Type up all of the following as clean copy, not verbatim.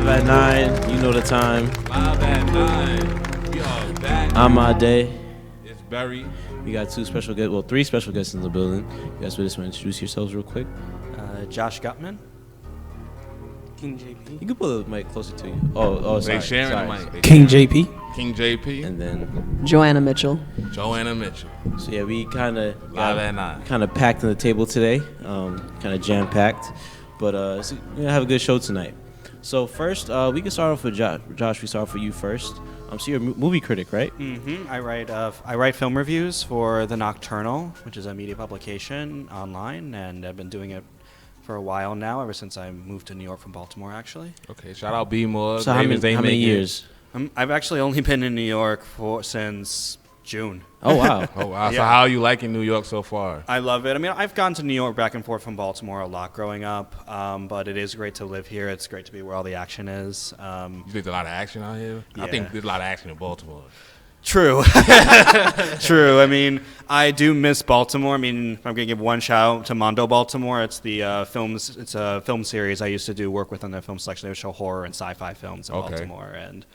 Live at 9, you know the time. Live at 9. We are back. I'm my day. It's Barry. We got three special guests in the building. You guys just want to introduce yourselves real quick? Josh Guttman. King JP. You can pull the mic closer to you. Oh, sorry. They sharing sorry. the mic. King JP. King JP. And then, Johanna Mitchell. JoAnna Mitchell. so yeah, we kind of Live at 9. kind of packed on the table today, kind of jam packed, but so we're gonna have a good show tonight. So first, we can start off with Josh. Josh, we start off with you first. So you're a movie critic, right? Mm-hmm. I write film reviews for The Nocturnal, which is a media publication online, and I've been doing it for a while now, ever since I moved to New York from Baltimore, actually. Okay, shout out B More. So how many years? I've actually only been in New York since June. Oh wow. Oh wow. Yeah. So how are you liking New York so far? I love it. I mean, I've gone to New York back and forth from Baltimore a lot growing up, but it is great to live here. It's great to be where all the action is. You think there's a lot of action out here? I Yeah. think there's a lot of action in Baltimore. True. True. I mean, I do miss Baltimore. I mean, if I'm going to give one shout out to Mondo Baltimore. It's the films. It's a film series I used to do work with on their film selection. They would show horror and sci-fi films in Okay. Baltimore, and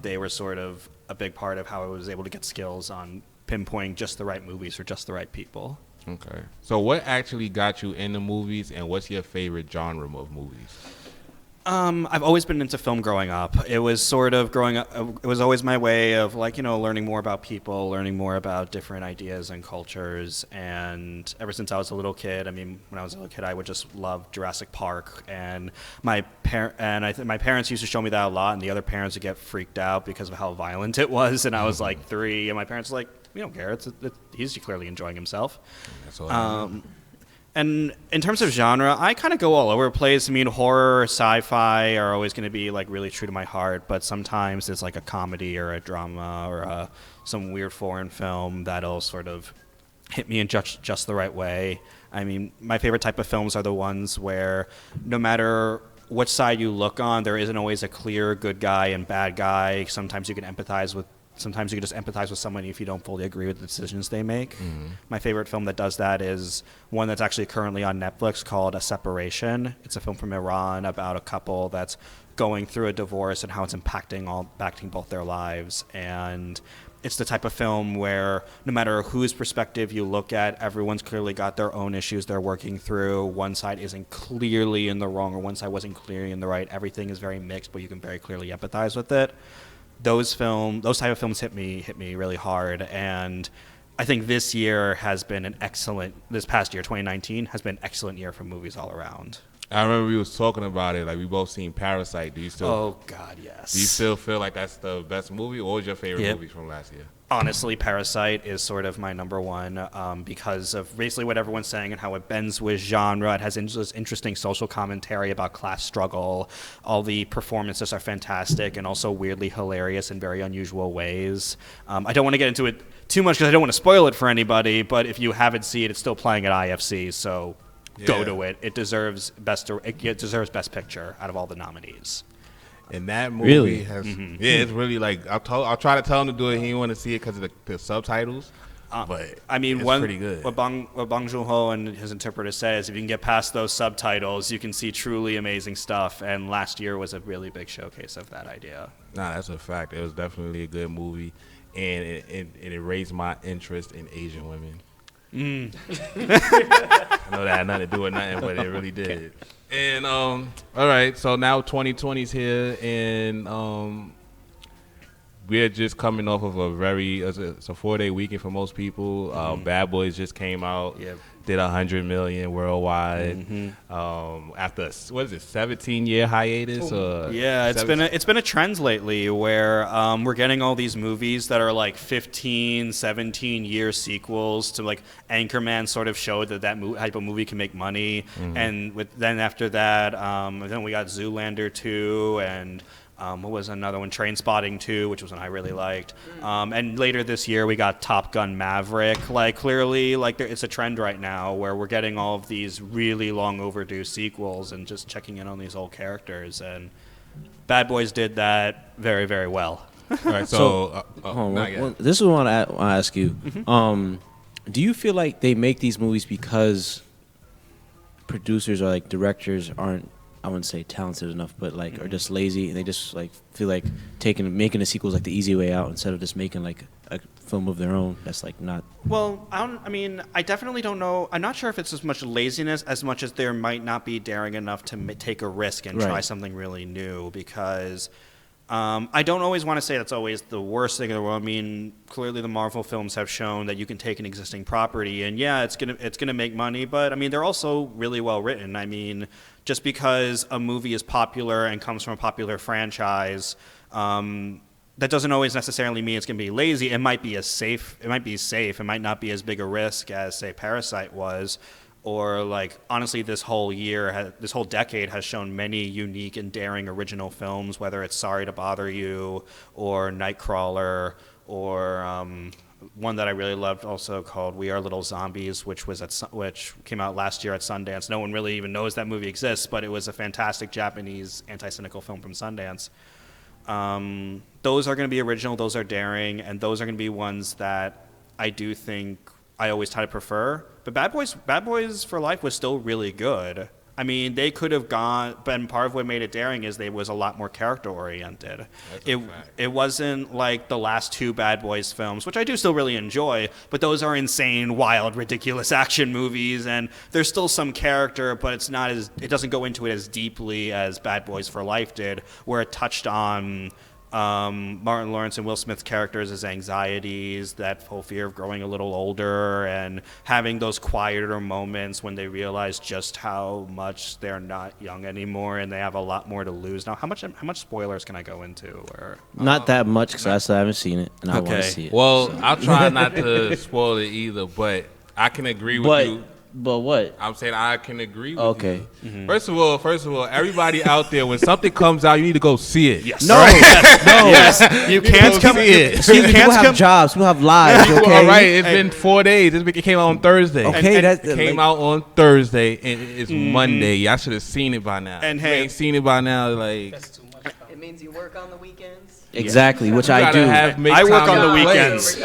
they were sort of a big part of how I was able to get skills on pinpointing just the right movies for just the right people. Okay. So what actually got you into movies, and what's your favorite genre of movies? I've always been into film growing up. It was sort of growing up. It was always my way of learning more about people, learning more about different ideas and cultures. And ever since I was a little kid, I mean, when I was a little kid, I would just love Jurassic Park. And my parents used to show me that a lot, and the other parents would get freaked out because of how violent it was. And I was like 3, and my parents were like, "We don't care. He's clearly enjoying himself." That's all. And in terms of genre, I kind of go all over the place. I mean, horror, sci-fi are always going to be really true to my heart, but sometimes it's like a comedy or a drama or some weird foreign film that'll sort of hit me in just the right way. I mean, my favorite type of films are the ones where no matter which side you look on, there isn't always a clear good guy and bad guy. Sometimes you can just empathize with someone if you don't fully agree with the decisions they make. Mm-hmm. My favorite film that does that is one that's actually currently on Netflix called A Separation. It's a film from Iran about a couple that's going through a divorce and how it's impacting both their lives. And it's the type of film where no matter whose perspective you look at, everyone's clearly got their own issues they're working through. One side isn't clearly in the wrong or one side wasn't clearly in the right. Everything is very mixed, but you can very clearly empathize with it. Those type of films hit me really hard, and I think this past year, 2019, has been an excellent year for movies all around. I remember we was talking about it. We both seen Parasite. Do you still? Oh God, yes. Do you still feel like that's the best movie, or what was your favorite movie from last year? Honestly, Parasite is sort of my number one because of basically what everyone's saying and how it bends with genre. It has interesting social commentary about class struggle. All the performances are fantastic and also weirdly hilarious in very unusual ways. I don't want to get into it too much because I don't want to spoil it for anybody, but if you haven't seen it, it's still playing at IFC, so go to it. It deserves Best Picture out of all the nominees. And that movie really? has, it's really I'll try to tell him to do it. He didn't want to see it because of the subtitles. But I mean, it's pretty good. What Bong Joon-ho and his interpreter says, if you can get past those subtitles, you can see truly amazing stuff. And last year was a really big showcase of that idea. Nah, that's a fact. It was definitely a good movie, and it raised my interest in Asian women. I know that had nothing to do with nothing, but it really did. And all right, so now 2020's here, and we're just coming off of it's a 4-day weekend for most people. Bad Boys just came out, did 100 million worldwide. After 17-year hiatus? It's been a trend lately where we're getting all these movies that are like 15, 17-year sequels to Anchorman sort of showed that type of movie can make money, and then after that, then we got Zoolander 2 and. What was another one? Trainspotting 2, which was one I really liked. And later this year, we got Top Gun Maverick. Clearly, it's a trend right now where we're getting all of these really long overdue sequels and just checking in on these old characters. And Bad Boys did that very, very well. All right, this is what I want to ask you. Do you feel like they make these movies because producers or directors aren't I wouldn't say talented enough, but like are just lazy and they just like feel like making the sequels like the easy way out instead of just making like a film of their own. That's like not. Well, I definitely don't know. I'm not sure if it's as much laziness as much as there might not be daring enough to take a risk and try something really new because. I don't always want to say that's always the worst thing in the world. I mean, clearly the Marvel films have shown that you can take an existing property and yeah, it's gonna make money, but I mean they're also really well written. I mean, just because a movie is popular and comes from a popular franchise, that doesn't always necessarily mean it's gonna be lazy. It might be safe. It might not be as big a risk as say Parasite was. Or like honestly, this whole decade has shown many unique and daring original films. Whether it's Sorry to Bother You, or Nightcrawler, or one that I really loved also called We Are Little Zombies, which came out last year at Sundance. No one really even knows that movie exists, but it was a fantastic Japanese anti-cynical film from Sundance. Those are going to be original. Those are daring, and those are going to be ones that I do think I always try to prefer. But Bad Boys for Life was still really good. I mean, they could have but part of what made it daring is they was a lot more character oriented. It wasn't like the last two Bad Boys films, which I do still really enjoy, but those are insane, wild, ridiculous action movies, and there's still some character, but it doesn't go into it as deeply as Bad Boys for Life did, where it touched on Martin Lawrence and Will Smith's characters as anxieties, that whole fear of growing a little older and having those quieter moments when they realize just how much they're not young anymore and they have a lot more to lose. Now, how much spoilers can I go into? Or not that much because I still haven't seen it and I want to see it. Well, I'll try not to spoil it either, but I can agree with you. But what? I'm saying I can agree with you. Okay. Mm-hmm. First of all, everybody out there, when something comes out, you need to go see it. Yes. No. Yes. You can't come. People have jobs. People have lives. Okay. All right. It's been 4 days. It came out on Thursday. Okay. It came out on Thursday, and it's Monday. Y'all should have seen it by now. And if you ain't seen it by now, like. That's too much. It means you work on the weekends. Exactly, which I do. I work on the weekends.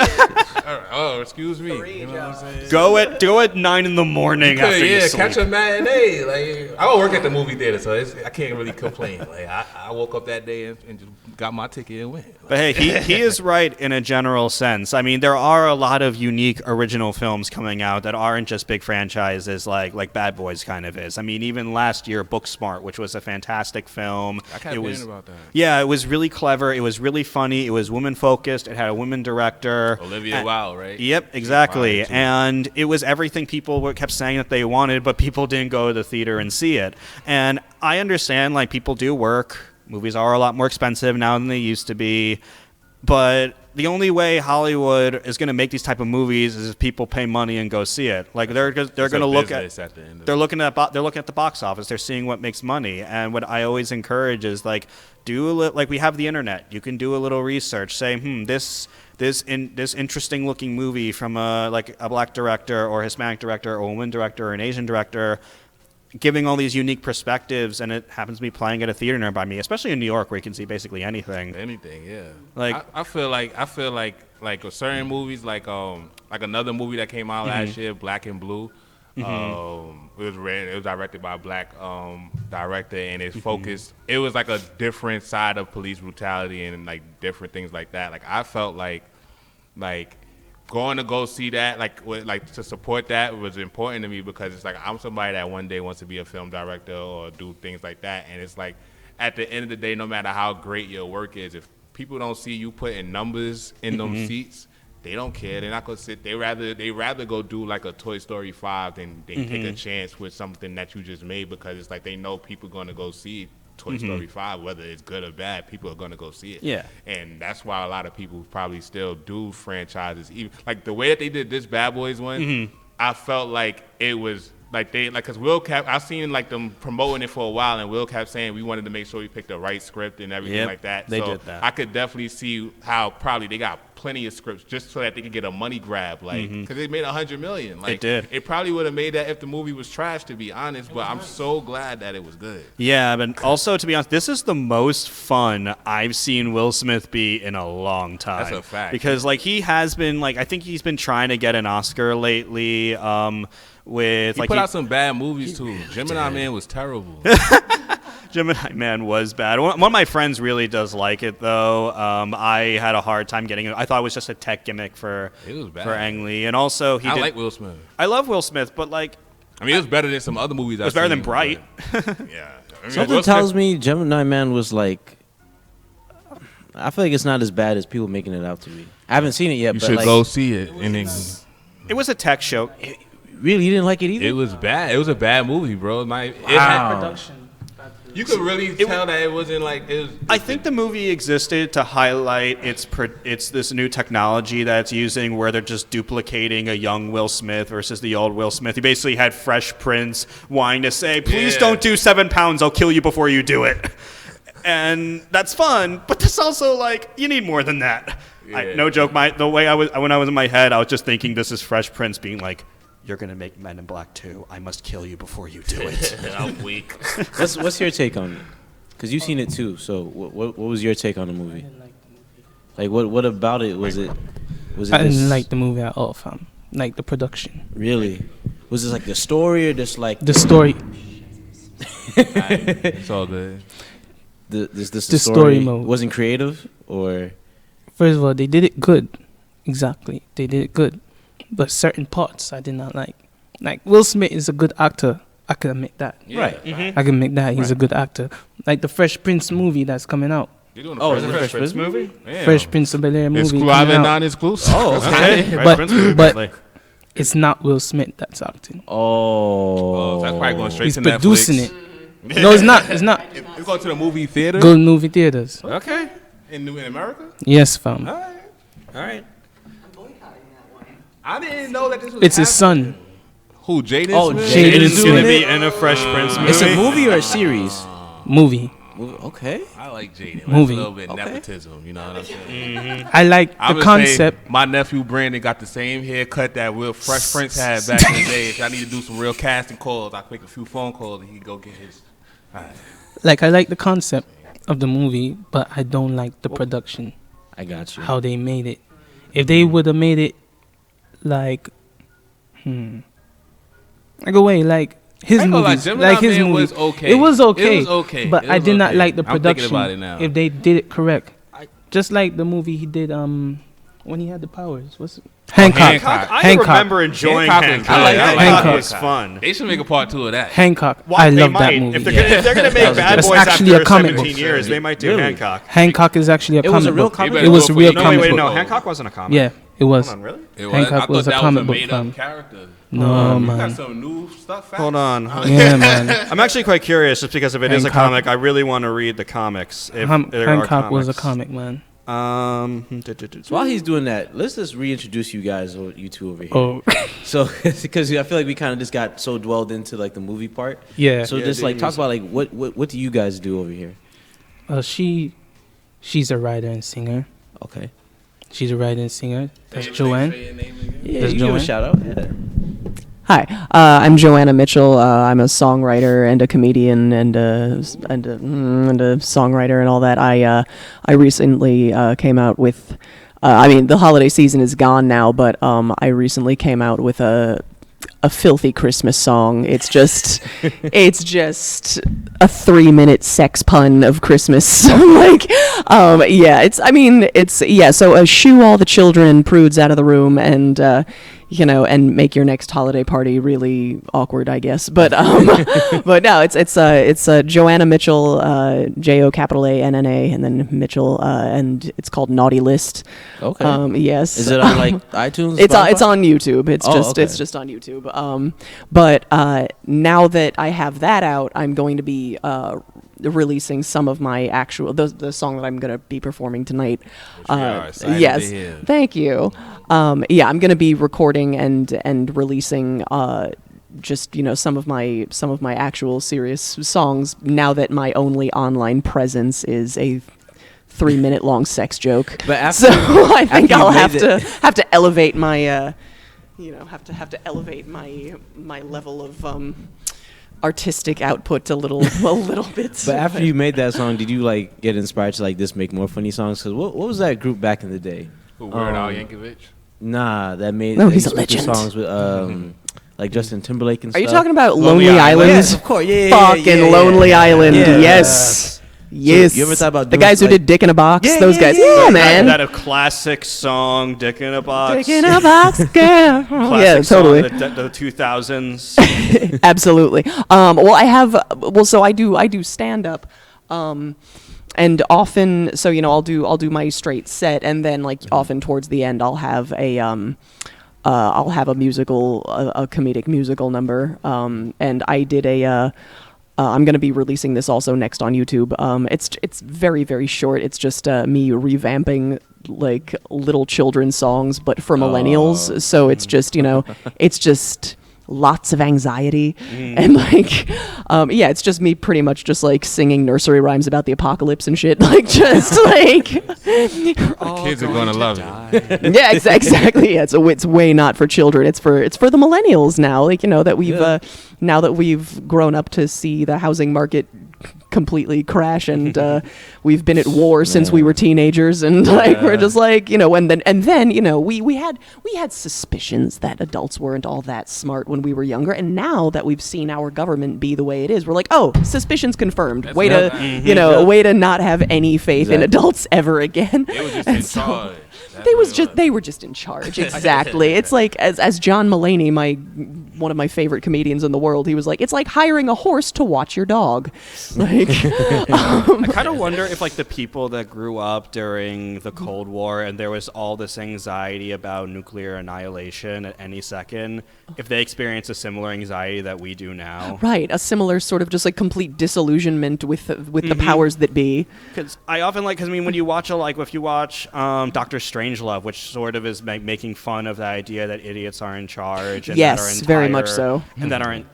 Oh, excuse me. You know what I'm saying? Go at 9 in the morning after you sleep. Catch a matinee. Like I don't work at the movie theater, so I can't really complain. Like I woke up that day and just got my ticket and went. But hey, he is right in a general sense. I mean, there are a lot of unique original films coming out that aren't just big franchises like Bad Boys kind of is. I mean, even last year, Booksmart, which was a fantastic film. I kept hearing about that. Yeah, it was really clever. It was really funny. It was woman focused. It had a woman director. Olivia Wilde, right? Yep, exactly. And it was everything people kept saying that they wanted, but people didn't go to the theater and see it. And I understand, like, people do work. Movies are a lot more expensive now than they used to be. But the only way Hollywood is going to make these type of movies is if people pay money and go see it. Like they're going to look at they're looking at the box office. They're seeing what makes money. And what I always encourage is like like we have the internet. You can do a little research. Say, this interesting looking movie from a black director or Hispanic director or a woman director or an Asian director, giving all these unique perspectives, and it happens to be playing at a theater nearby me, especially in New York where you can see basically anything. Anything, yeah. Like I feel like certain movies, like another movie that came out last year, Black and Blue. It was directed by a black director, and it's focused. It was like a different side of police brutality and like different things like that. Like I felt like going to go see that, to support that was important to me because it's like I'm somebody that one day wants to be a film director or do things like that. And it's like at the end of the day, no matter how great your work is, if people don't see you putting numbers in them seats, they don't care. They're not gonna sit. They rather go do like a Toy Story 5 than they take a chance with something that you just made because it's like they know people gonna go see Toy Story 5, whether it's good or bad, people are going to go see it. Yeah. And that's why a lot of people probably still do franchises. Even like the way that they did this Bad Boys one, I felt like it was because Will kept, I've seen like them promoting it for a while, and Will kept saying we wanted to make sure we picked the right script and everything like that. They did that. I could definitely see how probably they got plenty of scripts just so that they could get a money grab, because they made $100 million. Like, it did. It probably would have made that if the movie was trash, to be honest. But I'm so glad that it was good. Yeah, but also to be honest, this is the most fun I've seen Will Smith be in a long time. That's a fact. Because like he has been I think he's been trying to get an Oscar lately. He put out some bad movies too. Gemini Man was terrible. Gemini Man was bad. One of my friends really does like it, though. I had a hard time getting it. I thought it was just a tech gimmick for Ang Lee. And also, I like Will Smith. I love Will Smith, but like... I mean, it was better than some other movies. It was better than Bright. Yeah. I mean, Something tells me Gemini Man was like... I feel like it's not as bad as people making it out to be. I haven't seen it yet, You but should like... go see it. It was a tech show. Really? You didn't like it either? It was bad. It was a bad movie, bro. It Wow. had production. You could really tell that it wasn't like it was. I think the movie existed to highlight its this new technology that it's using, where they're just duplicating a young Will Smith versus the old Will Smith. He basically had Fresh Prince wanting to say, "Please don't do 7 pounds. I'll kill you before you do it." And that's fun, but that's also like you need more than that. Yeah. No joke. The way when I was in my head, I was just thinking this is Fresh Prince being like, "You're gonna make Men in Black 2. I must kill you before you do it." I'm weak. What's your take on it? Because you've seen it too. So what was your take on the movie? Like what about it was it? I didn't like the movie at all, fam. Like the production. Really? Was this like the story or just like The story. It's all good. The story mode. wasn't creative or? First of all, they did it good. Exactly, they did it good. But certain parts I did not like. Like Will Smith is a good actor. I can admit that. Yeah. Right. Mm-hmm. I can admit that he's a good actor. Like the Fresh Prince movie that's coming out. You're doing Oh, the is it Fresh Fresh Prince movie? Damn. Fresh Prince of Bel-Air movie Exclusive coming and out. non-exclusive. Oh, okay. But it's not Will Smith that's acting. Oh, so that's probably going straight He's to producing Netflix. it. No, it's not. It's not. You go to the movie theater Go to movie theaters. Okay. In America? Yes, fam. All right. All right. I didn't know that this was It's his son. Who, Jaden Oh, Smith? Jaden Jaden's Smith. gonna be in a Fresh Prince movie. It's a movie or a series? Movie. Okay. I like Jaden. Movie. That's a little bit Okay. nepism, you know what I'm saying? I like I'm the just saying, concept. my nephew Brandon got the same haircut that Will Fresh Prince had back in the day. If I need to do some real casting calls, I make a few phone calls and he go get his. All right. Like I like the concept of the movie, but I don't like the production. I got you. How they made it. If they would have made it like, like away like his I ain't gonna lie, movies, Gemini like his Man movie. was okay. It was okay. It was okay. But It I was did not okay. like the I'm thinking production. about it now. If they did it correct, just like the movie he did when he had the powers. What's it? Hancock. Hancock. I Hancock. remember enjoying Hancock was Hancock. good. I like Hancock Hancock. was fun. They should make a part 2 of that. Hancock. Why- I they love that might. movie. If they're gonna make Bad That's Boys actually after a comic 17 book. years, they might do Really? Hancock. Hancock is actually a It comic was a real book. comic book? It was a real No, No, comic wait, book. no. Hancock wasn't a comic. Yeah, it was. Hold on, really? It Hancock I was thought a that comic was book, made fam. up character. No, You got man. some new stuff. Hold on. Yeah, man. I'm actually quite curious, just because if it is a Hancock. comic, I really want to read the comics. If there are Hancock was a comics. comic, man. So while he's doing that, let's just reintroduce you guys, you two over here. Oh, So, because I feel like we kind of just got so dwelled into like the movie part. yeah. So Yeah, just like dude, talk about like what do you guys do over here? She's a writer and singer. Okay. She's a writer and singer. That's Joanne. Yeah, That's you give a Joanne. shout out. Yeah. Hi, I'm Johanna Mitchell. I'm a songwriter and a comedian and a songwriter and all that. I recently came out with. I mean, the holiday season is gone now, but I recently came out with a filthy Christmas song. It's just a 3-minute sex pun of Christmas. Like, so shoo all the children prudes out of the room and and make your next holiday party really awkward, I guess. But but no, it's Joanna Mitchell, JoAnna, and then Mitchell, and it's called Naughty List. Okay. Yes. Is it on like iTunes? It's Spotify? on YouTube. It's okay. it's just on YouTube. But now that I have that out, I'm going to be releasing some of my actual the song that I'm going to be performing tonight. Yes, thank you. I'm going to be recording and releasing just some of my actual serious songs now that my only online presence is a 3-minute long sex joke. But after, so I think after you I'll made have to elevate my have to elevate my level of artistic output a little bit. But after you made that song, did you like get inspired to like just make more funny songs? Because what was that group back in the day? Who, Weird Al Yankovic? Nah, that made No, he's a used to do legend. songs with like Justin Timberlake and Are stuff. you talking about Lonely Lonely Island? Island? Yes, of course. Yeah, Fucking Lonely Island. Yeah. Yes. Yes. So you ever thought about the doing, guys who like- did Dick in a Box? Yeah, those yeah, guys. yeah. Yeah, man. That a classic song, Dick in a Box. Dick in a Box, girl. Classic Yeah, totally. song of the 2000s. Absolutely. Well, I have. Well, so I do stand up, and often, so I'll do my straight set, and then like often towards the end, I'll have a musical, a comedic musical number. And I did a. I'm going to be releasing this also next on YouTube. It's very, very short. It's just me revamping like little children's songs, but for millennials. So it's just, it's just lots of anxiety and like, it's just me pretty much just like singing nursery rhymes about the apocalypse and shit. Like just like Kids are gonna love it. yeah, exactly. Yeah, so it's way not for children. It's for the millennials now. Like that we've now that we've grown up to see the housing market completely crash, and we've been at war since we were teenagers, and like we're just like and then we had suspicions that adults weren't all that smart when we were younger, and now that we've seen our government be the way it is, we're like, oh, suspicions confirmed. Way to way to not have any faith in adults ever again. They were just And in so- charge. they were just in charge. Exactly. It's like as John Mulaney, one of my favorite comedians in the world, he was like, it's like hiring a horse to watch your dog. Like I kind of wonder if like the people that grew up during the Cold War and there was all this anxiety about nuclear annihilation at any second, if they experience a similar anxiety that we do now. right, a similar sort of just like complete disillusionment with the powers that be. Because I often because when you watch if you watch Doctor Strangelove, which sort of is making fun of the idea that idiots are in charge. And Yes, that are very much so. And that aren't.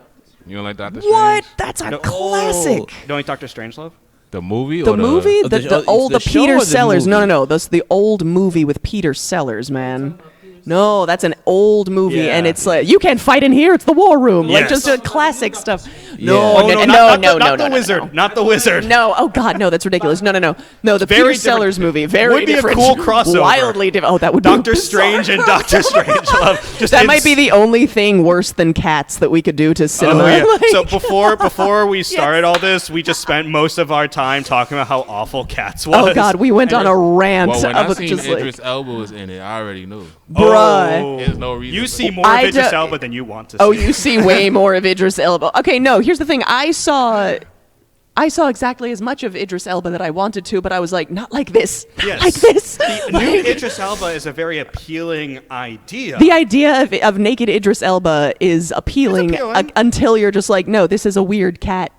You don't like Doctor What? Strange? That's a No. classic. You don't like Doctor Strangelove? The movie? The or movie, Oh, the the old show Peter or the Sellers. movie? No. That's the old movie with Peter Sellers, man. No, that's an old movie, and Yeah. it's like you can't fight in here. It's the war room, like Yes. just classic stuff. Yeah. No, Oh, not the wizard. Not the wizard. No, oh God, no, that's ridiculous. No, the very Peter different. Sellers movie, very Would be a different. cool crossover. Wildly different. Oh, that would be Doctor bizarre. Strange and Doctor Strangelove. Just That might be the only thing worse than Cats that we could do to cinema. Oh, yeah. Like- So before we started all this, we just spent most of our time talking about how awful Cats was. oh God, we went on a rant Well, when I of seen just Idris like, Elba was in it, I already knew. bruh. There's no reason. You for- see more I of Idris ju- Elba than you want to see. Oh, you see way more of Idris Elba. Okay, no, here's the thing. I saw exactly as much of Idris Elba that I wanted to, but I was like, not like this. Not Yes. like this. The new Like, Idris Elba is a very appealing idea. the idea of naked Idris Elba is appealing, It's appealing. Until you're just like, no, this is a weird cat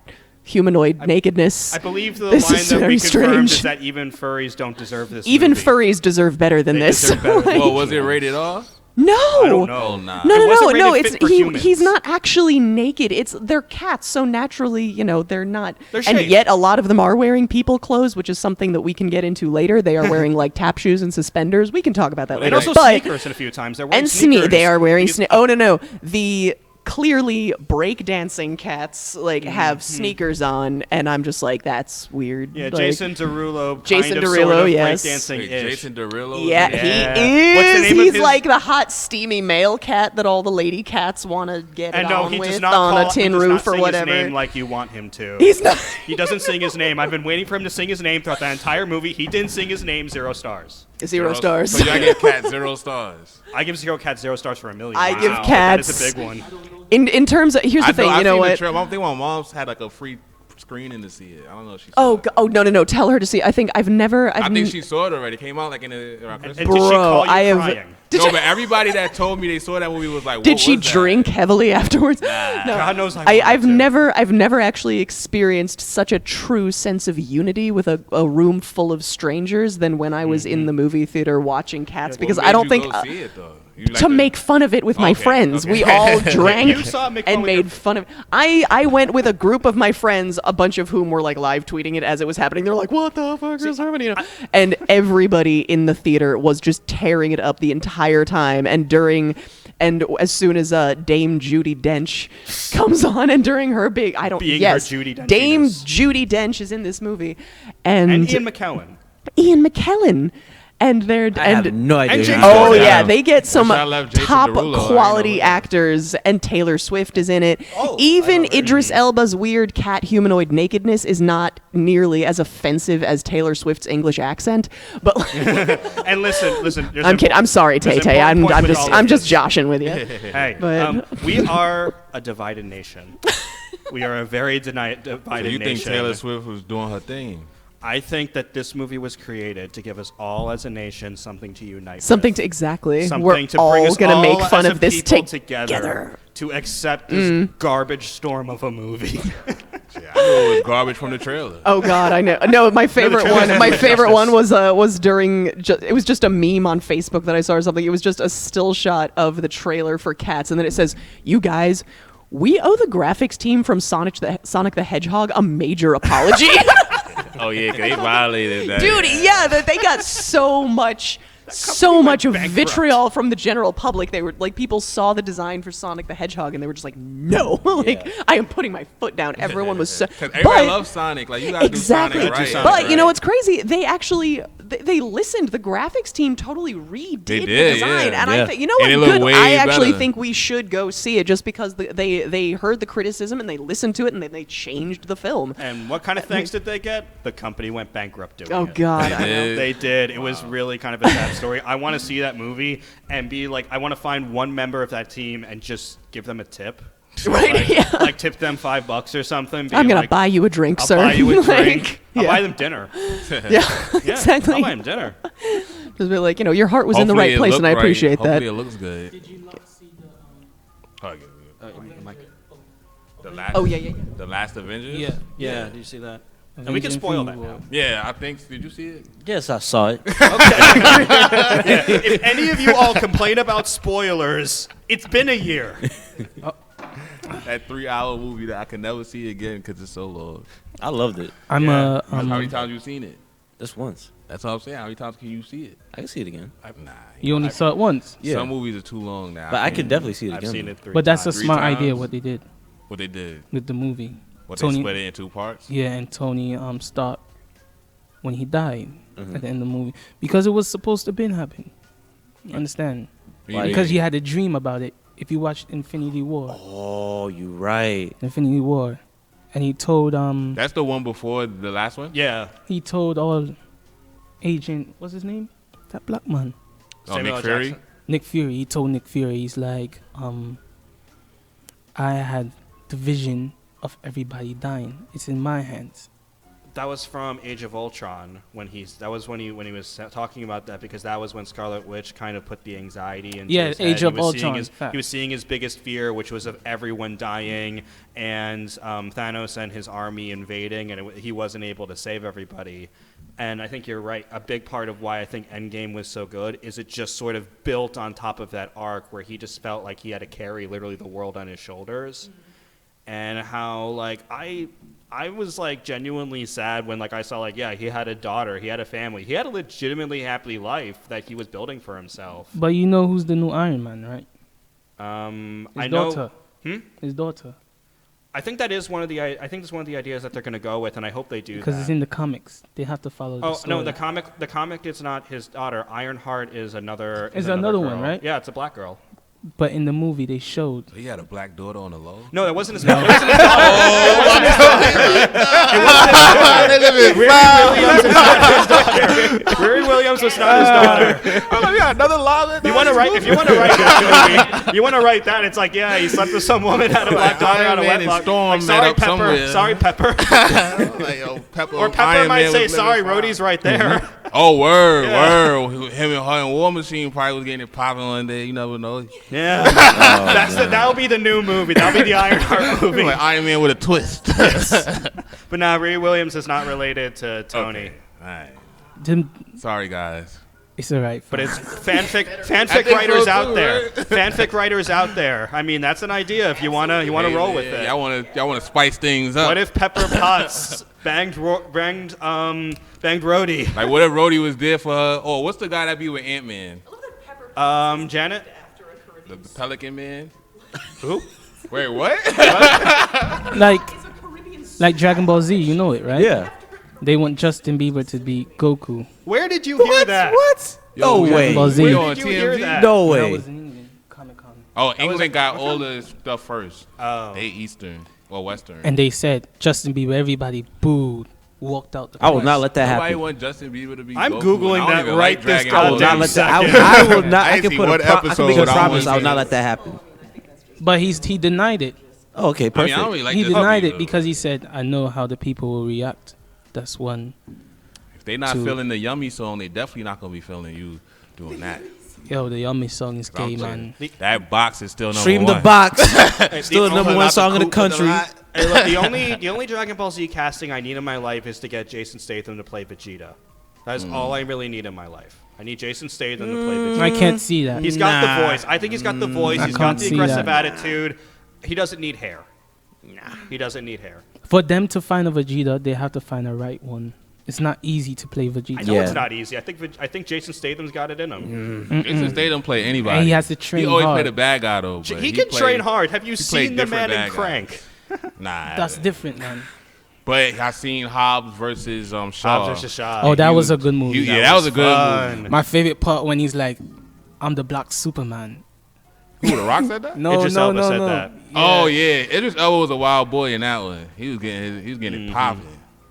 humanoid nakedness. I believe the This line is that very we confirmed strange. is that even furries don't deserve this Even movie. furries deserve better than They this. deserve better. Like, Well, was it rated R? no. I don't know. Oh, nah. No, It wasn't no. rated It's fit for humans. he's not actually naked. They're cats, so naturally, they're not. They're and shaved. yet, a lot of them are wearing people clothes, which is something that we can get into later. They are wearing like tap shoes and suspenders. We can talk about that And later. also but sneakers in a few times. They're wearing and sneakers. they are wearing These- sneakers. Oh no, the clearly breakdancing cats have sneakers on, and I'm just like, that's weird. Yeah, Like, Jason Derulo. Jason kind of, Derulo, sort of yes. breakdancing Wait, ish. Jason Derulo? Yeah, Yeah. he What's the is. name of He's his- like the hot, steamy male cat that all the lady cats want to get And it no, on he does with not on call, a tin he does roof not or sing whatever. his name like you want him to. He's not. He doesn't sing his name. I've been waiting for him to sing his name throughout the entire movie. He didn't sing his name. 0 stars. Zero stars. So y'all give Cat 0 stars. I give Zero Cat 0 stars for a million. I give Wow, cats- That is a big one. In terms of, here's the thing, you know what? I think my mom's had like a free screening to see it. I don't know if she saw Oh, it. no! Tell her to see. I think I've never. I think she saw it already. Came out like in around And Christmas. did she call you I have- crying? No, but everybody that told me they saw that movie was like, what Did she was that? drink heavily afterwards? No, God knows I I've wanted to. I've never actually experienced such a true sense of unity with a room full of strangers than when I was in the movie theater watching Cats, because What I don't made think you go see it, though? You like to make fun of it with my Okay, friends. okay. We all drank You saw it make fun and with your- made fun of. I went with a group of my friends, a bunch of whom were like live tweeting it as it was happening. They're like, "What the fuck is happening?" And everybody in the theater was just tearing it up the entire time. And as soon as Dame Judi Dench comes on, and during her big, I don't Being yes, her Judi Denchiness. Dame Judi Dench is in this movie, and And Ian McKellen. Ian McKellen. and they're I have no idea. and who James this Oh is. Gunn. yeah, they get some Wish I left Jason top Derulo. I didn't know quality that. actors, and Taylor Swift is in it. Oh, Even I know her. Idris Elba's weird cat humanoid nakedness is not nearly as offensive as Taylor Swift's English accent. But And listen. there's I'm kidding. I'm sorry, there's Tay Tay. important point with all I'm of just this. joshing with you. Hey, But- we are a divided nation. We are a very divided So you nation. think Taylor Swift was doing her thing? I think that this movie was created to give us all as a nation something to unite Something with. to exactly. Something We're to bring all us gonna all make fun as of a this people together. to accept this garbage storm of a movie. Yeah, I know it was garbage from the trailer. Oh God, I know. No, my favorite trailer one. did My it favorite justice. one was during. It was just a meme on Facebook that I saw or something. It was just a still shot of the trailer for Cats, and then it says, "You guys, we owe the graphics team from Sonic the Hedgehog a major apology." Oh yeah, 'cause they violated that. Dude, yeah, they got so much vitriol from the general public. They were like, people saw the design for Sonic the Hedgehog and they were just like, no, like I am putting my foot down. Everyone was so. 'Cause everybody loves Sonic. Like you gotta Exactly. do Sonic right. Sonic But you know right. what's crazy? They actually they listened. The graphics team totally redid They the did, design, yeah. and Yeah. I think you know And what? it looked Good. way I actually better. think we should go see it just because they heard the criticism and they listened to it and then they changed the film. And what kind of thanks did they get? The company went bankrupt doing Oh it. God. I know. did. They did. It was really kind of a sad story. I want to see that movie and be like, I want to find one member of that team and just give them a tip. Right? Like, Yeah. like tip them $5 or something. I'm being gonna like, buy you a drink, I'll sir. buy you a Like, drink. I'll yeah. buy them dinner. Yeah, Yeah, exactly. I'll buy them dinner. Just be like, your heart was in the Hopefully right it place, looked and I right. appreciate Hopefully that. it looks good. Did you not see the? Oh, yeah. The last. Oh yeah. The last Avengers. Yeah. Yeah, did you see that? And we can Avengers spoil that Infinity now. War. Yeah, I think. Did you see it? Yes, I saw it. If any of you all complain about spoilers, it's been a year. That 3-hour movie that I can never see again because it's so long. I loved it. I'm Yeah. How many times you seen it? Just once. That's what I'm saying. How many times can you see it? I can see it again. Nah. You only saw it once, Yeah. Some movies are too long now. But I can't- could definitely see it I've again. seen it 3 but that's a times. Three smart times? idea what they did What they did. with the movie. What Tony- they split it in 2 parts. Yeah, and Tony stopped when he died Mhm. at the end of the movie because it was supposed to been happen. Understand? Why? Because he had a dream about it. If you watched Infinity War, Oh, you right. Infinity War, and he told That's the one before the last one. Yeah. he told all Agent, what's his name? That black man. Oh, Samuel Nick L. Fury. Jackson. Nick Fury. He told Nick Fury, he's like, I had the vision of everybody dying. It's in my hands. That was from Age of Ultron when he was talking about that, because that was when Scarlet Witch kind of put the anxiety into Yeah, his head. Age of He was seeing Ultron, fact. he was seeing his biggest fear, which was of everyone dying and Thanos and his army invading, and he wasn't able to save everybody. And I think you're right. A big part of why I think Endgame was so good is it just sort of built on top of that arc where he just felt like he had to carry literally the world on his shoulders. And how like I was like genuinely sad when like I saw like, yeah, he had a daughter, he had a family, he had a legitimately happy life that he was building for himself. But you know who's the new Iron Man, right? I His know. daughter. His daughter. I think that is one of the. I think it's one of the ideas that they're going to go with, and I hope they do. Because that. it's in the comics. They have to follow the Oh story. no, the comic is not his daughter. Ironheart is another. It's is another girl. one, right? Yeah, it's a black girl. But in the movie, they showed. He had a black daughter on the low. No, that wasn't his. No. It wasn't his daughter. Riri Williams was not his daughter. Oh, yeah, another lie. You want to write? If you want to write that movie, you want to write that. It's like, yeah, he slept with some woman, had a black daughter, had a Iron Man wetlock. and Storm Like, met sorry, up Pepper. somewhere. Sorry, Pepper. Like, yo, Pepper, Or Pepper Iron might Man say, was sorry, living Rhodey's right there. Oh, word, Yeah. word. Him and her and War Machine probably was getting it popping one day. You never know. Yeah. That'll be the new movie. That'll be the Ironheart movie. Like Iron Man with a twist. But now Riri Williams is not related to Tony. Okay. All right. Them- Sorry, guys. It's alright. But it's fanfic think writers so, out too, there. right? Fanfic writers out there. I mean, that's an idea if you wanna roll with it. Y'all wanna spice things up. What if Pepper Potts banged Rhodey? Like, what if Rhodey was there for her? Or what's the guy that be with Ant-Man? Janet? The Pelican Man? Who? Wait, what? like Dragon Ball Z, you know it, right? Yeah. They want Justin Bieber to be Goku. Where did you hear that? What? No way. Ball Z. We Where on did you hear TMZ? that? No When I way. was in England, Comic-Con. Oh, England got all the stuff first. Oh. They Eastern or Western. And they said Justin Bieber. Everybody booed. Walked out the I will place. not let that Nobody happen. want Justin Bieber to be I'm Goku, Googling and I don't that even right like this Dragon I Ball will Z. not let that. Second. I will not. I I ain't can seen put one a. I can episode make a without promise. one I will not Bieber. let that happen. But he denied it. Oh, okay, I perfect. mean, I don't really like He this denied Bieber. it because he said, "I know how the people will react." That's one. If they not to- feeling the Yummy song, they definitely not gonna be feeling you doing that. Yo, the Yummy song is gay, I'm man. saying, that box is still number Stream one. the box. Hey, Still the number one song in the country. Hey, look, the only Dragon Ball Z casting I need in my life is to get Jason Statham to play Vegeta. That is all I really need in my life. I need Jason Statham to play Vegeta. I can't see that. He's got the voice. I think he's got the voice. I He's got can't the see aggressive that. attitude. He doesn't need hair. Nah, he doesn't need hair. For them to find a Vegeta, they have to find a right one. It's not easy to play I Vegeta. know Yeah. it's not easy. I think Jason Statham's got it in him. Jason Statham play anybody. And he has to train He always hard. play the bad guy though. But He can play- train hard. Have you he play seen the different man in bad guys. Crank? Nah, That's different, man. But I seen Hobbs versus Shaw. Hobbs versus Shaw. Oh, that was a good movie. That was a good fun. movie. My favorite part when he's like, "I'm the Black Superman." Who, The Rock said that? No, Idris no, Elba no, said no. that. Oh yeah, Idris Elba was a wild boy in that one. He was getting it popping.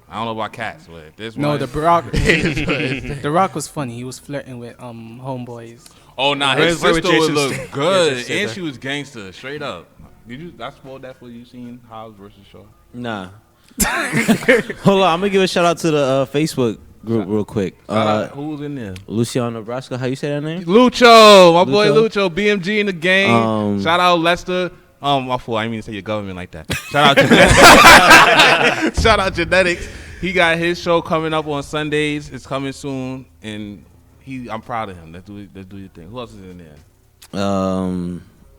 I don't know about cats, but this No, one. the Rock. The Rock was funny. He was flirting with homeboys. Oh nah, his Where's with sister would Jason look Statham? good, Jason and Statham. she was gangster, straight up. Did you? I spoiled that for you. Seen Hobbs versus Shaw? Nah. Hold on, I'm gonna give a shout out to the Facebook group real quick. Who was in there? Luciano Nebraska, how you say that name? Lucho, my boy Lucho? Lucho, BMG in the game. Shout out Lester. My fault. I didn't mean to say your government like that. Shout out Genetics. Shout out Genetics. He got his show coming up on Sundays. It's coming soon, and I'm proud of him. Let's do your thing. Who else is in there?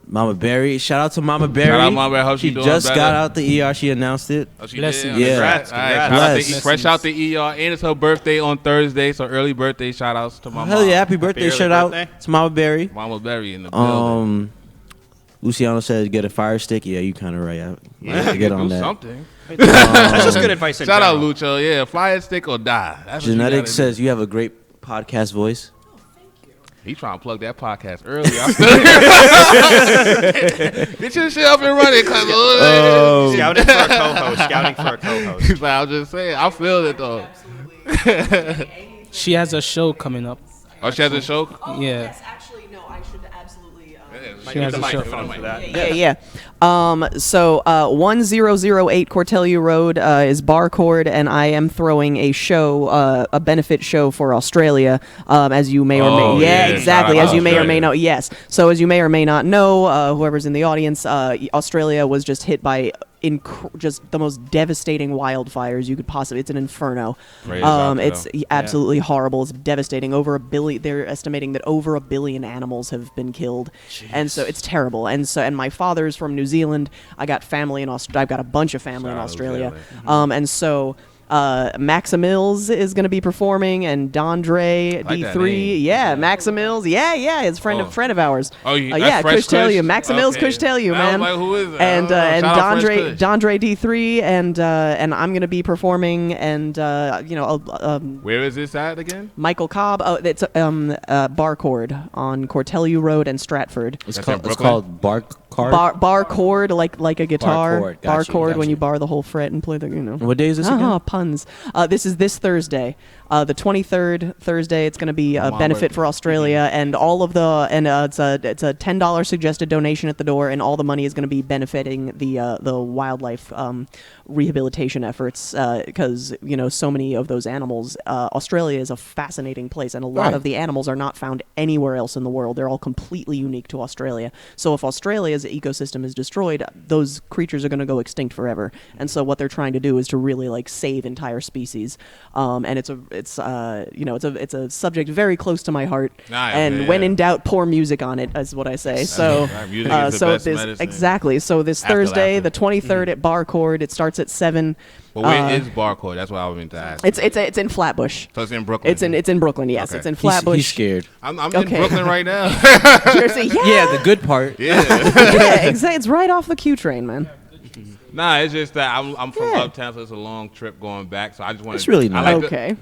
Mama Berry. Shout out to Mama Berry. Shout out Mama Berry. Hope she she doing just better. got out the ER. She announced it. Oh, she Bless did? you. Yeah. Congrats, All right, congrats. shout out Bless. to, fresh out the ER, and it's her birthday on Thursday, so early birthday shout outs to my Hell mom. yeah! Happy birthday! early Shout out birthday. to Mama Berry. Mama Berry in the building. Luciano said get a fire stick. Yeah, you kind of right. I have to get on Do that. something. That's just good advice in Shout out general. Lucho. Yeah, fly a stick or die. That's what you Genetics gotta do. says you have a great podcast voice. He trying to plug that podcast early. Get your shit up and running, cuz. Scouting for a co-host. Scouting for a co-host. He's like, I'm just saying. I feel it though. She has a show coming up. Oh, she has a show. Yeah. Actually, no, I should absolutely. She has a show. Microphone for that. Yeah. So 1008 Cortellia Road is Bar Chord, and I am throwing a show, a benefit show for Australia, as you may or Oh, may. Yeah, yeah. exactly. Shout out As you may or may Australia. know. Yes. So as you may or may not know, whoever's in the audience, Australia was just hit by just the most devastating wildfires you could possibly. It's an inferno. Prayers out there, It's though. absolutely horrible. It's devastating. Over 1 billion. They're estimating that over 1 billion animals have been killed, and so it's terrible. And my father's from New Zealand. I got family in I've got a bunch of family Shout in out Australia. New And so. Maximils is going to be performing, and Dondre like that D3. name. Yeah, Maximils. Yeah, it's Oh. friend of ours. Oh, Yeah, that's Fresh Kush tell Kush? you, Maximils Okay. Kush tell you, I man. was like, who is that? And Shout out Fresh Kush. Dondre D3, and I'm going to be performing, and Where is this at again? Michael Cobb. Oh, it's Bar Chord on Cortellia Road and Stratford. It's That's called in it's Brooklyn? called Bar. Bar chord, like a guitar. chord. Bar Got you, chord got when you. you bar the whole fret and play the What day is this again? puns. This is this Thursday, the 23rd Thursday. It's going to be a Mom, benefit wait. for Australia, and all of the it's a $10 suggested donation at the door, and all the money is going to be benefiting the wildlife rehabilitation efforts, because so many of those animals. Australia is a fascinating place, and a lot Right. of the animals are not found anywhere else in the world. They're all completely unique to Australia. So if Australia's ecosystem is destroyed, those creatures are going to go extinct forever. And so what they're trying to do is to really save entire species. And it's a subject very close to my heart. Nice, and yeah. when in doubt, pour music on it, is what I say. So right. Music is the so best this medicine. exactly. So this After Thursday, laughter. the 23rd at Bar Chord, it starts at 7. But where is Barcode? That's what I was meant to ask. It's in Flatbush. So it's in Brooklyn. It's in Brooklyn. Yes, Okay. it's in He's Flatbush. scared. I'm in Okay. Brooklyn right now. Jersey. Yeah, Yeah, the good part. Yeah. yeah, exactly. It's right off the Q train, man. Nah, it's just that I'm from Yeah. uptown, so it's a long trip going back. So I just want to. It's really not. Okay.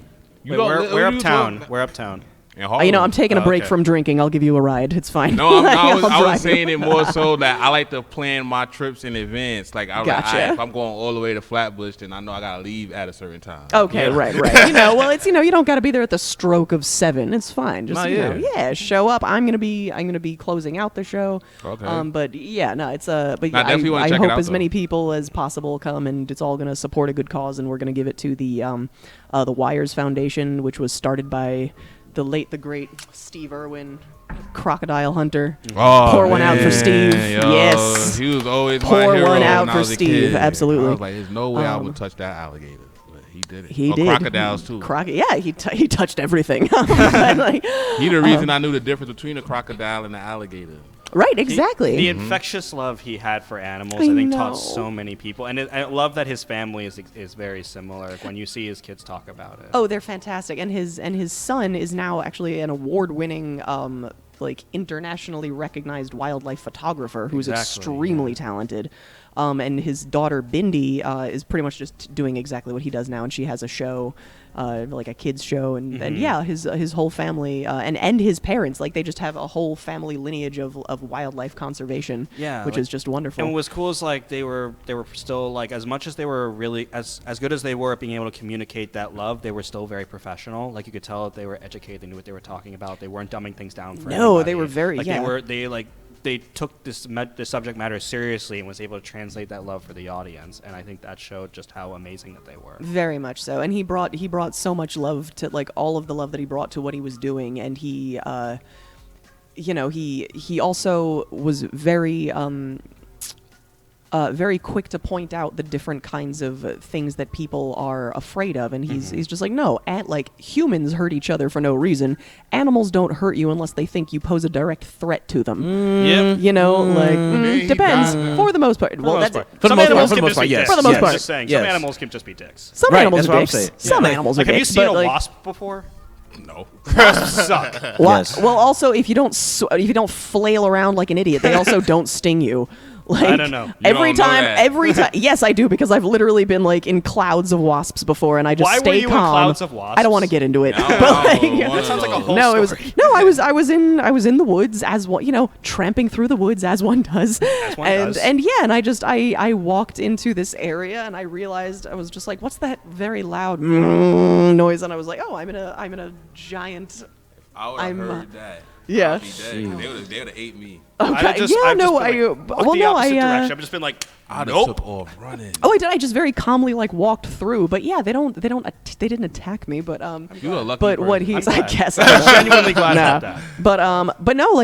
Wait, we're uptown. We're uptown. I'm taking a break okay. from drinking. I'll give you a ride. It's fine. No, I I'll was drive saying you. it more so that I like to plan my trips in advance. Like, I was like, Gotcha. all right, if I'm going all the way to Flatbush, then I know I gotta leave at a certain time. Okay, right. It's you don't got to be there at the stroke of 7. It's fine. Just show up. I'm gonna be closing out the show. Okay. But yeah, no, it's but I definitely wanna I check it hope out, as many though. people as possible come, and it's all gonna support a good cause, and we're gonna give it to the Wires Foundation, which was started by the late, the great Steve Irwin, crocodile hunter. Oh, Pour one out for Steve. yo. Yes. He was always Pour my hero one out when I for was a Steve. kid. Absolutely. I was like, there's no way I would touch that alligator. But he did it. He Or did. crocodiles, too. He touched everything. Like, He the reason I knew the difference between a crocodile and an alligator. right, exactly. The infectious love he had for animals, I I think, know. taught so many people. And I love that his family is very similar. When you see his kids talk about it. Oh, they're fantastic, and his son is now actually an award-winning, internationally recognized wildlife photographer who's Exactly, extremely talented. And his daughter Bindi is pretty much just doing exactly what he does now, and she has a show, like a kids show, and yeah, his whole family and his parents, like they just have a whole family lineage of wildlife conservation, Yeah, which like- is just wonderful. And what was cool is like they were still like, as much as they were really as good as they were at being able to communicate that love, they were still very professional. Like you could tell that they were educated, they knew what they were talking about. They weren't dumbing things down for No, anybody. they were very- like yeah. they took this subject matter seriously and was able to translate that love for the audience. And I think that showed just how amazing that they were. Very much so, and he brought so much love to, like, all of the love that he brought to what he was doing, and he also was very very quick to point out the different kinds of things that people are afraid of, and he's just like, no, humans hurt each other for no reason. Animals don't hurt you unless they think you pose a direct threat to them. Yep. Depends. For the most part. Well, that's For the Some most part, animals for the can most just part, be yes. dicks. For the most I'm part. just saying, Yes. some animals can just be dicks. some Right, animals that's are what I'm dicks. saying. Some Yeah. animals Like, are have you dicks, seen but, a like, wasp before? No. Wasps suck. Yes. Well, also, if you don't flail around like an idiot, they also don't sting you. Like, I don't know. You Every don't know time, that. yes, I do, because I've literally been like in clouds of wasps before, and I just Why were stay you in calm. clouds of wasps? I don't want to get into it. No, But, like, That sounds like a whole no, story. I was in the woods as one, tramping through the woods as one does. As one does. And yeah, and I walked into this area and I realized, I was just like, what's that very loud noise? And I was like, oh, I'm in a giant. I would have I'm, heard that. yeah. I'd be dead. They would have ate me. I've just been, like, walked the opposite direction. I've just been like, I'd have nope. took off running. Oh, I did. I just very calmly walked through. But yeah, they didn't attack me. But You a lucky But person. what he's, I glad. guess, I'm genuinely glad about that. But no,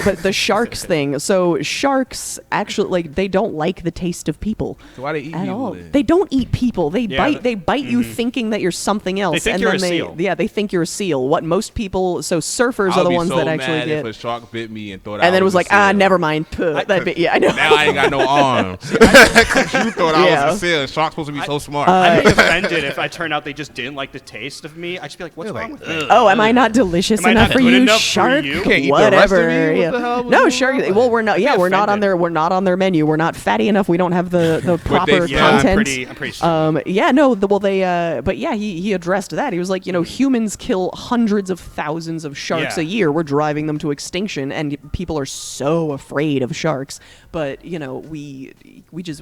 but the sharks thing. So sharks actually, they don't like the taste of people. So why they eat At people all. then? They don't eat people. They Yeah, bite you thinking that you're something else. think and you're then a seal. Yeah, they think you're a seal. What most people, so surfers I'll are the be ones so that actually mad get. if a shark bit me and thought And then it was a like, seal. never mind. Puh, that bit, yeah, I know. Now I ain't got no arms. 'Cause you thought I Yeah. was a seal. Shark's supposed to be so smart. I'd be offended if I turned out they just didn't like the taste of me. I'd just be like, what's wrong with me? Oh, am I not delicious Am I enough not for good you, enough for shark? you? Can't eat the rest of Whatever. me? What Yeah. the hell was No, going shark. on? Well, we're not. Yeah, be we're not on offended. their. We're not on their menu. We're not fatty enough. We don't have the proper Yeah, I'm content. pretty sure. Yeah, no. But yeah, he addressed that. He was like, humans kill hundreds of thousands of sharks Yeah. a year. We're driving them to extinction, and people are so afraid of sharks. But we just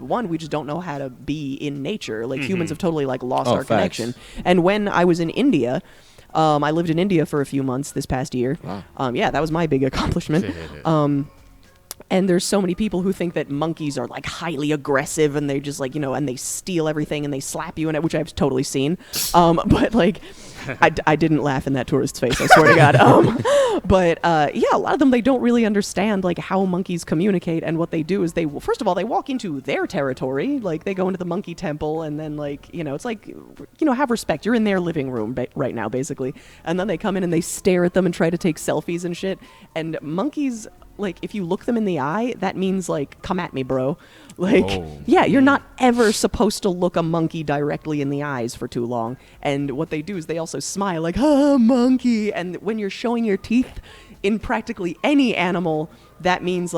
don't know how to be in nature. Like humans have totally lost our facts. connection. And when I was in India. I lived in India for a few months this past year. Wow. Yeah, that was my big accomplishment. And there's so many people who think that monkeys are highly aggressive and they just and they steal everything and they slap you in it, which I've totally seen. But I didn't laugh in that tourist's face, I swear to God. But yeah, a lot of them, they don't really understand how monkeys communicate, and what they do is first of all, they walk into their territory, they go into the monkey temple, and then it's have respect. You're in their living room right now, basically. And then they come in and they stare at them and try to take selfies and shit. And monkeys, if you look them in the eye, that means come at me, bro. Yeah, you're not ever supposed to look a monkey directly in the eyes for too long. And what they do is they also smile monkey. And when you're showing your teeth in practically any animal, that means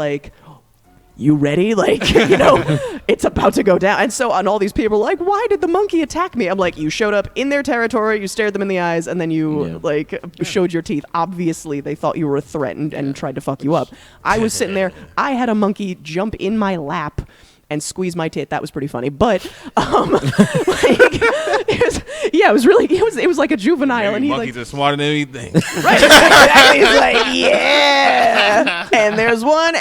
you ready? Like, you know, it's about to go down. And so on all these people are like, why did the monkey attack me? I'm like, you showed up in their territory, you stared them in the eyes, and then you showed your teeth. Obviously, they thought you were a threat and tried to fuck you up. I was sitting there. I had a monkey jump in my lap and squeeze my tit. That was pretty funny. But it was really it was like a juvenile. And he monkeys are smarter than anything. Right. Exactly. He's like, yeah. And there's one.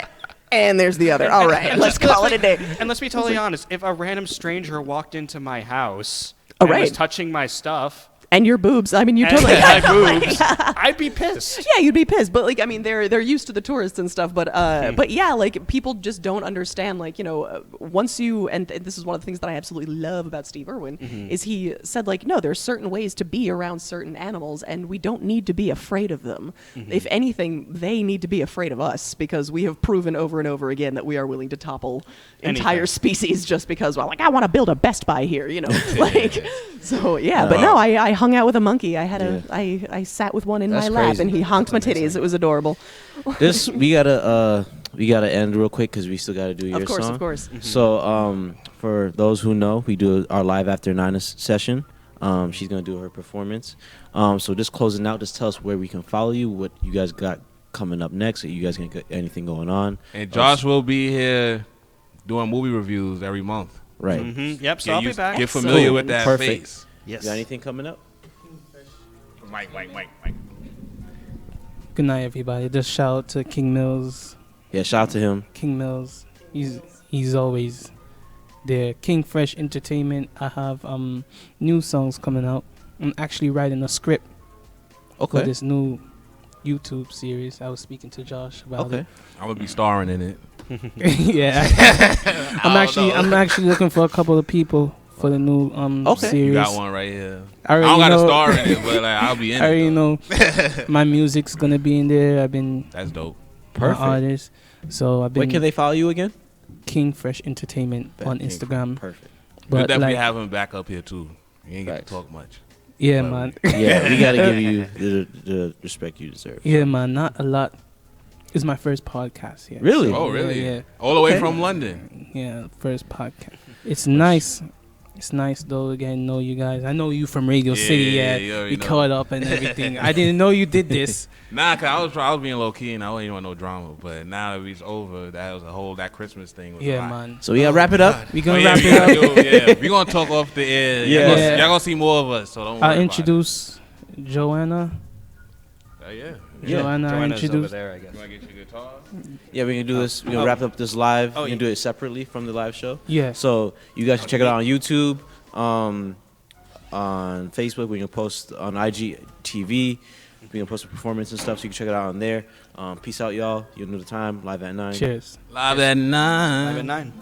And there's the other. All right, let's call it a day. And let's be totally honest. If a random stranger walked into my house and was touching my stuff and your boobs, I mean, you totally had boobs, I'd be pissed. Yeah, you'd be pissed. But like, I mean, they're used to the tourists and stuff. But yeah, like people just don't understand. Like, you know, once you and this is one of the things that I absolutely love about Steve Irwin is he said like, no, there's certain ways to be around certain animals, and we don't need to be afraid of them. If anything, they need to be afraid of us because we have proven over and over again that we are willing to topple entire species just because, well, like I want to build a Best Buy here, you know, like. So yeah, but no, I hung out with a monkey. I had I sat with one in my lap, and he honked my titties. It was adorable. This we gotta end real quick because we still gotta do your song. Of course. So for those who know, we do our live after 9 session. She's gonna do her performance. So just closing out, just tell us where we can follow you, what you guys got coming up next. Are you guys gonna get anything going on? And Josh will be here doing movie reviews every month. Right. Yep. So I'll be back. Get familiar with that face. Yes. You got anything coming up? Mike. Good night, everybody. Just shout out to King Mills. Yeah, shout out to him. King Mills. He's always there. King Fresh Entertainment. I have new songs coming out. I'm actually writing a script for this new YouTube series. I was speaking to Josh about it. I'm gonna be starring in it. Yeah. I'm actually looking for a couple of people for the new series. You got one right here. I don't got to star in it, but like, I'll be in it. I already know my music's gonna be in there. That's dope. Perfect. Artist. So I've been. Where can they follow you again? King Fresh Entertainment on Instagram. Perfect. We'll definitely have him back up here too. You ain't got to talk much. Yeah, man. Yeah, we gotta give you the respect you deserve. Yeah, man. Not a lot. It's my first podcast here. Really? Oh, really? Yeah. All the way from London. Yeah, first podcast. It's nice. It's nice though to get to know you guys. I know you from Radio City. Yeah, we caught up and everything. I didn't know you did this. Nah, cause I was being low key and I didn't want no drama. But now that it's over, that was that Christmas thing. Was man. So we gotta wrap it up. We gonna wrap it up. We gonna talk off the air. Yeah. Y'all gonna see more of us. So don't worry. I'll introduce JoAnna. JoAnna, introduce. over there, I guess. You wanna get your guitar? Yeah, we can do this. We're gonna wrap up this live. We can do it separately from the live show. Yeah. So you guys can check it out on YouTube, on Facebook. We can post on IGTV. We can post a performance and stuff, so you can check it out on there. Peace out, y'all. You know the time. Live at 9. Cheers. Live at 9. Live at 9.